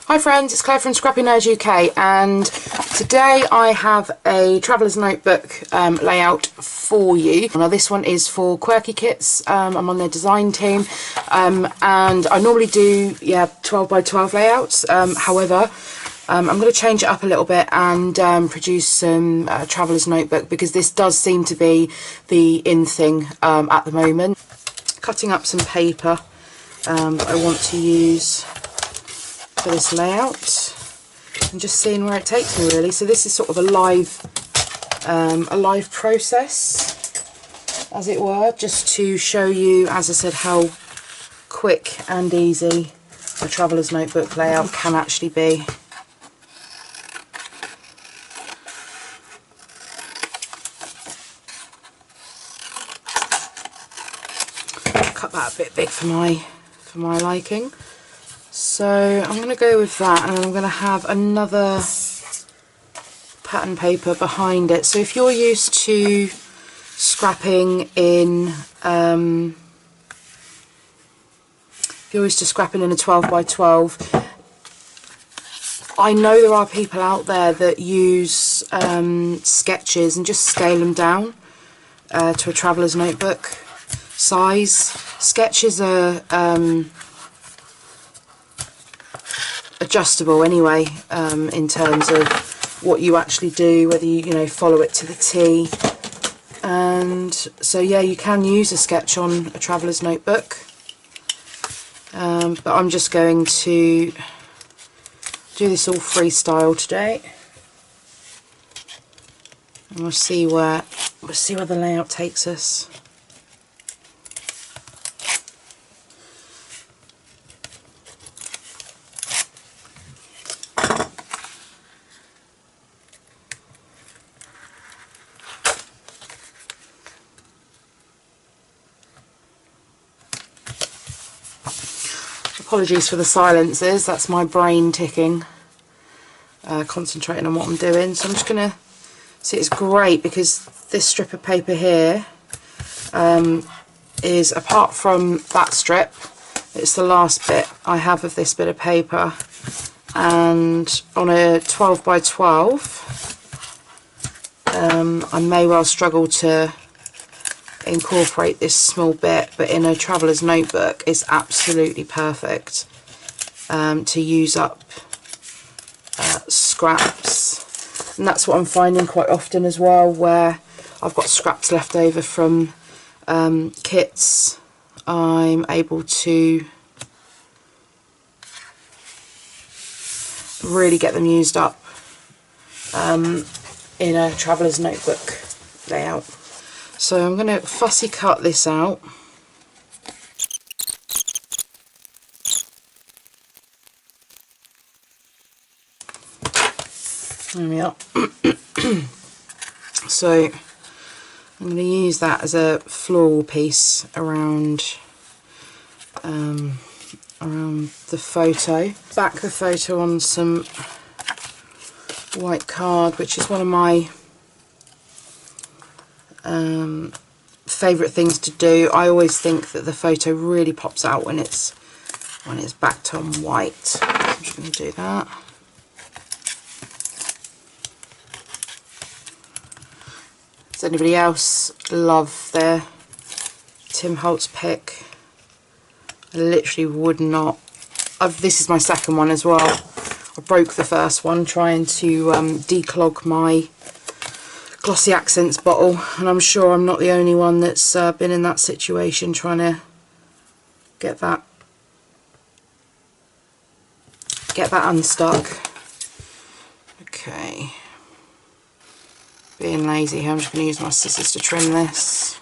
Hi friends, it's Claire from ScrappyNerdUK, and today I have a traveller's notebook layout for you. Now this one is for Quirky Kits. I'm on their design team, and I normally do 12 by 12 layouts. However, I'm going to change it up a little bit and produce some traveller's notebook, because this does seem to be the in thing at the moment. Cutting up some paper that I want to use for this layout and just seeing where it takes me, really. So this is sort of a live process, as it were, just to show you, as I said, how quick and easy a traveller's notebook layout can actually be. Cut that a bit big for my liking. So I'm going to go with that, and I'm going to have another pattern paper behind it. So if you're used to scrapping in, a 12 by 12, I know there are people out there that use sketches and just scale them down to a traveller's notebook size. Sketches are adjustable anyway, in terms of what you actually do, whether you follow it to the T. And so yeah, you can use a sketch on a traveller's notebook, but I'm just going to do this all freestyle today, and we'll see where the layout takes us. Apologies for the silences, that's my brain ticking, concentrating on what I'm doing. So I'm just going to see, it's great because this strip of paper here is, apart from that strip, it's the last bit I have of this bit of paper, and on a 12 by 12 I may well struggle to incorporate this small bit, but in a traveller's notebook it's absolutely perfect to use up scraps. And that's what I'm finding quite often as well, where I've got scraps left over from kits. I'm able to really get them used up in a traveller's notebook layout. So I'm going to fussy cut this out. There we are. So I'm going to use that as a floral piece around the photo. Back the photo on some white card, which is one of my favourite things to do. I always think that the photo really pops out when it's backed on white. So I'm just going to do that. Does anybody else love their Tim Holtz pick? I literally would not. This is my second one as well. I broke the first one trying to declog my Glossy Accents bottle, and I'm sure I'm not the only one that's been in that situation, trying to get that unstuck. Okay, being lazy here, I'm just going to use my scissors to trim this.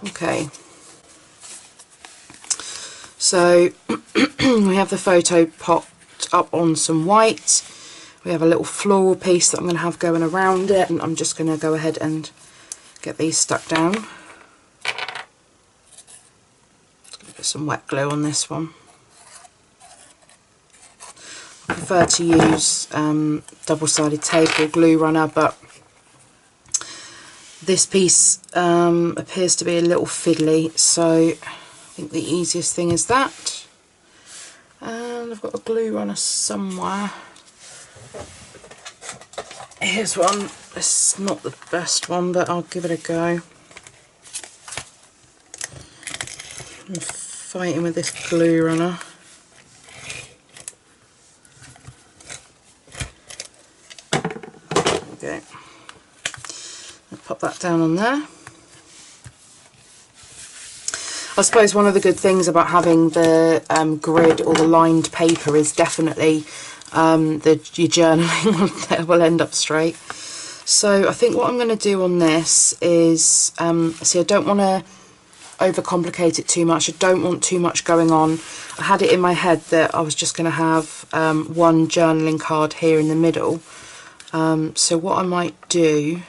Okay, so we have the photo popped up on some white. We have a little floral piece that I'm going to have going around it, and I'm just going to go ahead and get these stuck down. Just going to put some wet glue on this one. I prefer to use double-sided tape or glue runner, but this piece appears to be a little fiddly, so I think the easiest thing is that. And I've got a glue runner somewhere. Here's one. It's not the best one, but I'll give it a go. I'm fighting with this glue runner. There we go. I'll pop that down on there. I suppose one of the good things about having the grid or the lined paper is definitely your journaling will end up straight. So I think what I'm going to do on this is, see, I don't want to overcomplicate it too much. I don't want too much going on. I had it in my head that I was just going to have one journaling card here in the middle. So what I might do,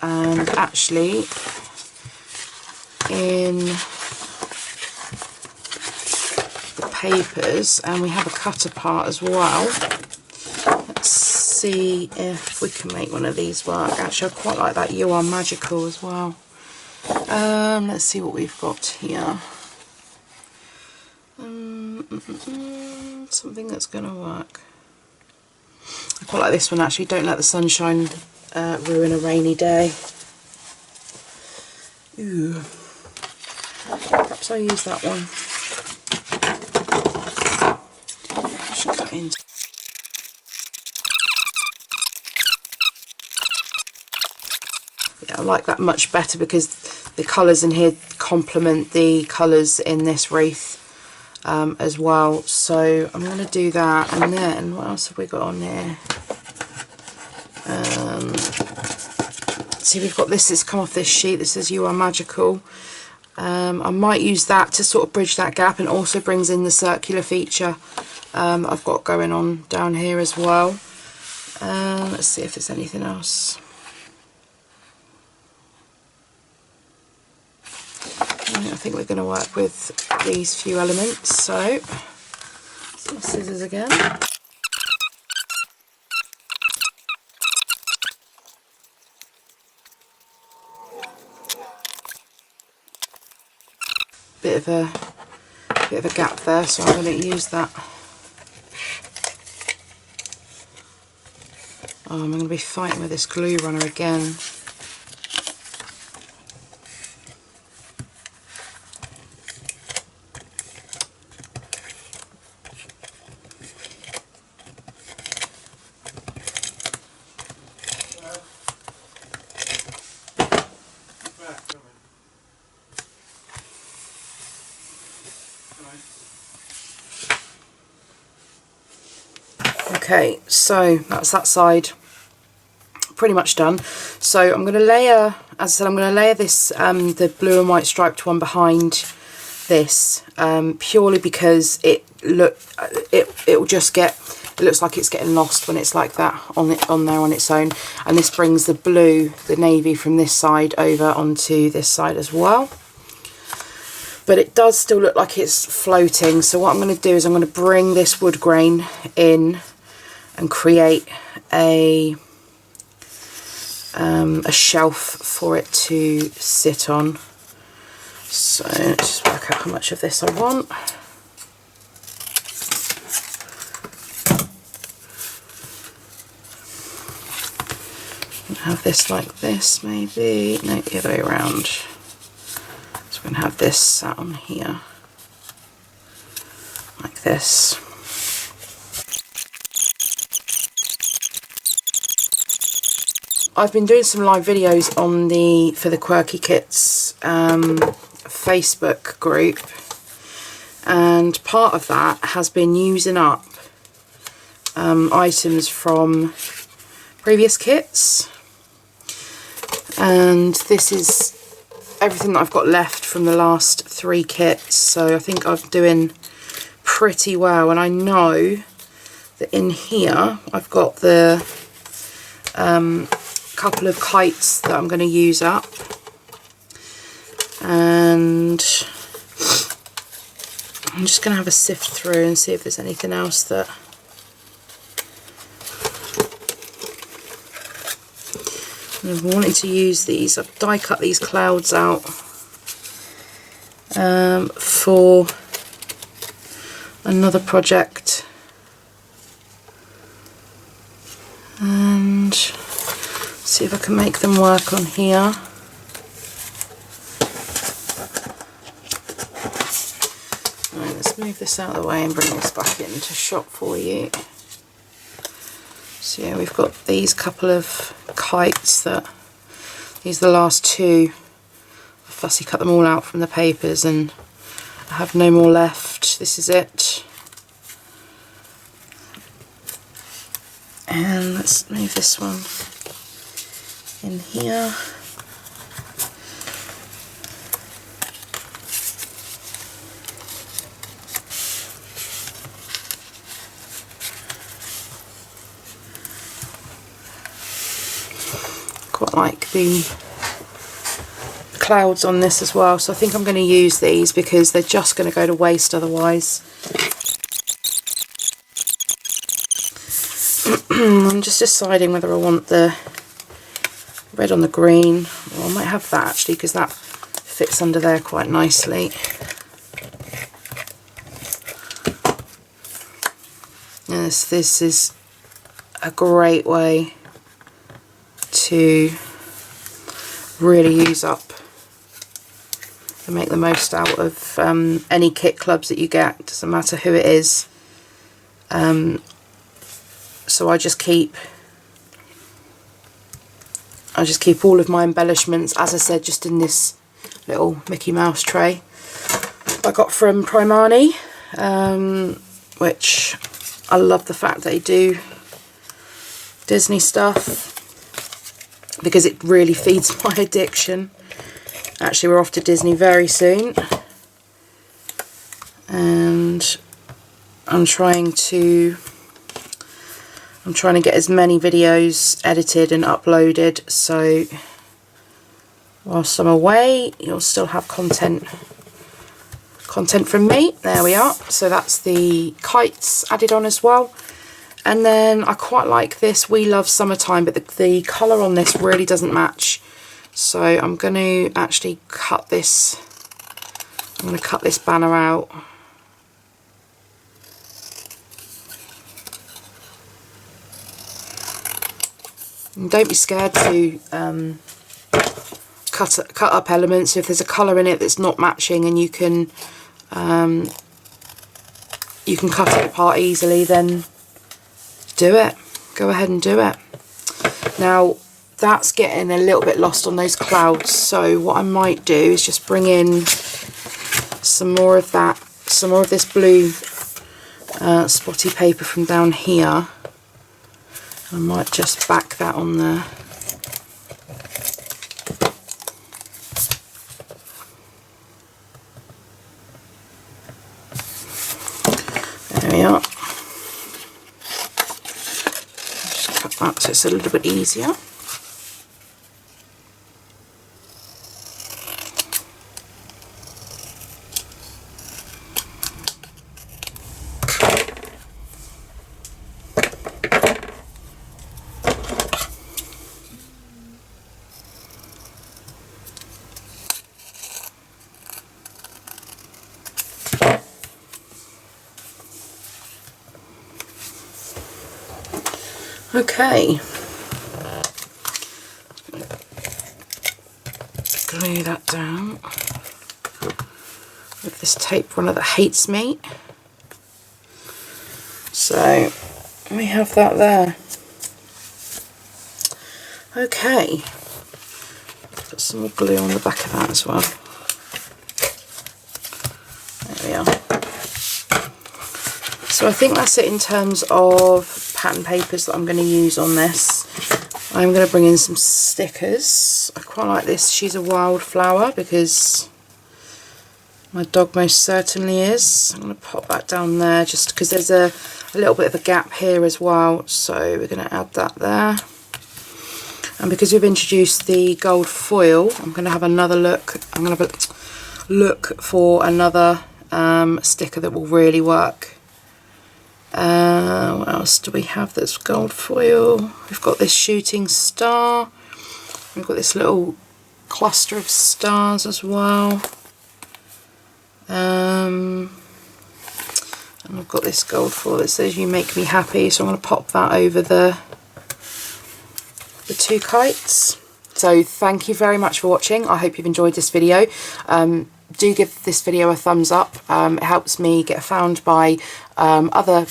and actually in papers, and we have a cutter part as well. Let's see if we can make one of these work. Actually, I quite like that You Are Magical as well. Let's see what we've got here. Something that's going to work. I quite like this one actually. Don't let the sunshine ruin a rainy day. Ooh. Perhaps I'll use that one. Yeah, I like that much better because the colours in here complement the colours in this wreath as well. So I'm going to do that, and then what else have we got on here? See, we've got this that's come off this sheet. This is You Are Magical. I might use that to sort of bridge that gap, and also brings in the circular feature I've got going on down here as well. Let's see if there's anything else. I think we're going to work with these few elements. So, some scissors again. Bit of a gap there, so I'm going to use that. Oh, I'm going to be fighting with this glue runner again. Okay, so that's that side pretty much done. So I'm going to layer, as I said, I'm going to layer this, the blue and white striped one behind this, purely because it will just get, it looks like it's getting lost when it's like that on there on its own. And this brings the blue, the navy, from this side over onto this side as well. But it does still look like it's floating. So what I'm going to do is I'm going to bring this wood grain in and create a shelf for it to sit on. So let's just work out how much of this I want. Have this like this, maybe. No, the other way around. So we're going to have this sat on here like this. I've been doing some live videos on for the Quirky Kits Facebook group, and part of that has been using up items from previous kits, and this is everything that I've got left from the last 3 kits. So I think I'm doing pretty well, and I know that in here I've got the couple of kites that I'm going to use up, and I'm just going to have a sift through and see if there's anything else that I've wanted to use. These, I've die cut these clouds out for another project See if I can make them work on here. Right, let's move this out of the way and bring this back into shot for you. So yeah, we've got these couple of kites these are the last two. I fussy cut them all out from the papers and I have no more left. This is it. And let's move this one in here. Quite like the clouds on this as well, so I think I'm going to use these because they're just going to go to waste otherwise. I'm just deciding whether I want the red on the green, or I might have that actually because that fits under there quite nicely. Yes, this is a great way to really use up and make the most out of any kit clubs that you get, doesn't matter who it is. So I just keep all of my embellishments, as I said, just in this little Mickey Mouse tray I got from Primani, which I love the fact that they do Disney stuff because it really feeds my addiction. Actually, we're off to Disney very soon and I'm trying to get as many videos edited and uploaded, so whilst I'm away you'll still have content from me. There we are. So that's the kites added on as well. And then I quite like this We Love Summertime, but the colour on this really doesn't match. So I'm going to actually cut this. I'm going to cut this banner out. And don't be scared to cut up elements. If there's a colour in it that's not matching and you can cut it apart easily, then do it. Go ahead and do it. Now that's getting a little bit lost on those clouds, so what I might do is just bring in some more of this blue spotty paper from down here. I might just back that on there. There we are. Just cut that so it's a little bit easier. Okay, glue that down with this tape runner that hates me. So we have that there. Okay, put some more glue on the back of that as well. There we are. So I think that's it in terms of pattern papers that I'm going to use on this. I'm going to bring in some stickers. I quite like this She's a Wildflower because my dog most certainly is. I'm going to pop that down there just because there's a little bit of a gap here as well, so we're going to add that there. And because we've introduced the gold foil, I'm going to have another look. I'm going to have a look for another sticker that will really work. What else do we have that's gold foil? We've got this shooting star. We've got this little cluster of stars as well. And I've got this gold foil that says "You Make Me Happy," so I'm going to pop that over the 2 kites. So thank you very much for watching. I hope you've enjoyed this video. Do give this video a thumbs up. It helps me get found by other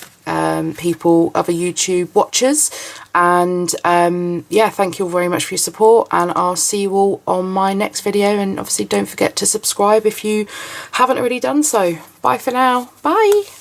people, other YouTube watchers. And yeah, thank you all very much for your support, and I'll see you all on my next video. And obviously don't forget to subscribe if you haven't already done so. Bye for now. Bye.